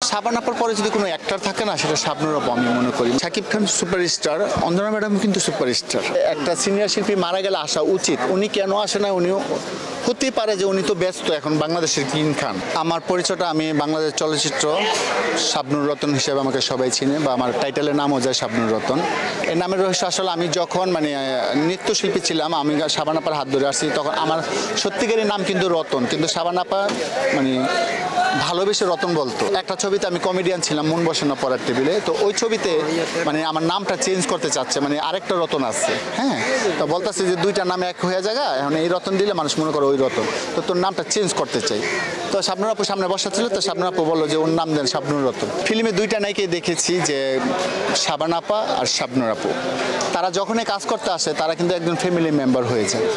শাবানা আপার পরে যদি কোনো অ্যাক্টর থাকে না, সেটা শাবনূর আপু আমি মনে করি। শাকিব খান সুপারস্টার, অঞ্জনা ম্যাডাম কিন্তু সুপারস্টার। একটা সিনিয়র শিল্পী মারা গেলে আসা উচিত। উনি কেন আসে না? উনিও হতেই পারে যে উনি তো ব্যস্ত এখন বাংলাদেশের কিং খান। আমার পরিচয়টা, আমি বাংলাদেশ চলচ্চিত্র শাবনূর রতন হিসেবে আমাকে সবাই চিনে, বা আমার টাইটেলের নামও যায় শাবনূর রতন। এই নামের রহস্য আসলে আমি যখন নৃত্যশিল্পী ছিলাম, আমি শাবানা আপার হাত ধরে আসছি, তখন আমার সত্যিকারের নাম কিন্তু রতন, কিন্তু শাবানা আপা ভালোবেসে রতন বলতো। একটা ছবিতে আমি কমেডিয়ান ছিলাম, মন বসে না পড়ার টেবিলে, তো ওই ছবিতে আমার নামটা চেঞ্জ করতে চাচ্ছে, আরেকটা রতন আছে, হ্যাঁ, তো বলতেছে যে দুইটা নাম এক হয়ে যাবে, এখন এই রতন দিলে মানুষ মনে করে ওই রতন, তো তোর নামটা চেঞ্জ করতে চাই। তো শাবনূর আপু সামনে বসা ছিল, তো শাবনূর আপু বললো যে ওর নাম দেন শাবনূর রতন। ফিল্মে দুইটা নায়িকে দেখেছি, যে শাবানা আপা আর শাবনূর আপু। তারা যখনই কাজ করতে আসে, তারা কিন্তু একজন ফ্যামিলি মেম্বার হয়ে যায়।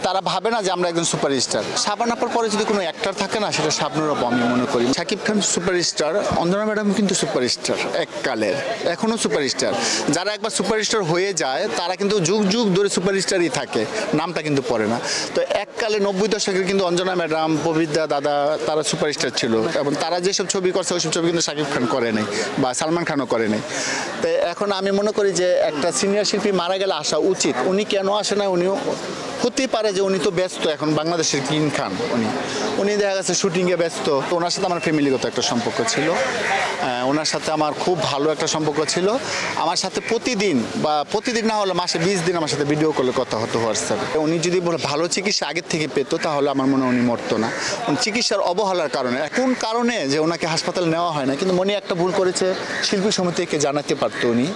তারা ভাবে না যে আমরা একজন সুপারস্টার। শাবানা আপার পরে যদি কোনো অ্যাক্টর থাকে না, সেটা শাবনূর আপু আমি মনে করি। শাকিব খান সুপারস্টার, অঞ্জনা ম্যাডাম কিন্তু সুপারস্টার, এককালের, এখনও সুপারস্টার। যারা একবার সুপারস্টার হয়ে যায়, তারা কিন্তু যুগ যুগ ধরে সুপারস্টারই থাকে, নামটা কিন্তু পড়ে না। তো এককালে 90 দশকের কিন্তু অঞ্জনা ম্যাডাম, পবিত্রা দাদা, তারা সুপারস্টার ছিল, এবং তারা যেসব ছবি করছে ওইসব ছবি কিন্তু শাকিব খান করে নাই, বা সালমান খানও করে নাই। তো এখন আমি মনে করি যে একটা সিনিয়র শিল্পী মারা গেলে আসা উচিত। উনি কেন আসে না? উনিও হতেই পারে যে উনি তো ব্যস্ত এখন বাংলাদেশের কিং খান। উনি দেখা গেছে শুটিংয়ে ব্যস্ত। তো ওনার সাথে আমার ফ্যামিলিগত একটা সম্পর্ক ছিল, ওনার সাথে আমার খুব ভালো একটা সম্পর্ক ছিল। আমার সাথে প্রতিদিন না হলে মাসে 20 দিন আমার সাথে ভিডিও কলে কথা হতো হোয়াটসঅ্যাপে। উনি যদি ভালো চিকিৎসা আগের থেকে পেত, তাহলে আমার মনে হয় উনি মরতো না। চিকিৎসার অবহেলার কারণে, কোন কারণে যে ওনাকে হাসপাতালে নেওয়া হয় না, কিন্তু মনে একটা ভুল করেছে, শিল্পী সমিতিকে জানাতে পারতো উনি,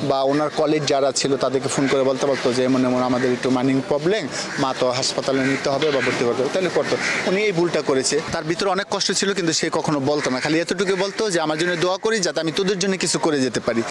বা ওনার কলিগ যারা ছিল তাদেরকে ফোন করে বলতে পারতো যে এমন আমাদের একটু মানি প্রবলেম, মা তো হাসপাতালে নিতে হবে বা ভর্তি করতে হবে, তাহলে করতো। উনি এই ভুলটা করেছে। তার ভিতরে অনেক কষ্ট ছিল, কিন্তু সে কখনো বলতো না, খালি এতটুকু বলতো যে আমার জন্য দোয়া করি, যাতে আমি তোদের জন্য কিছু করে যেতে পারি।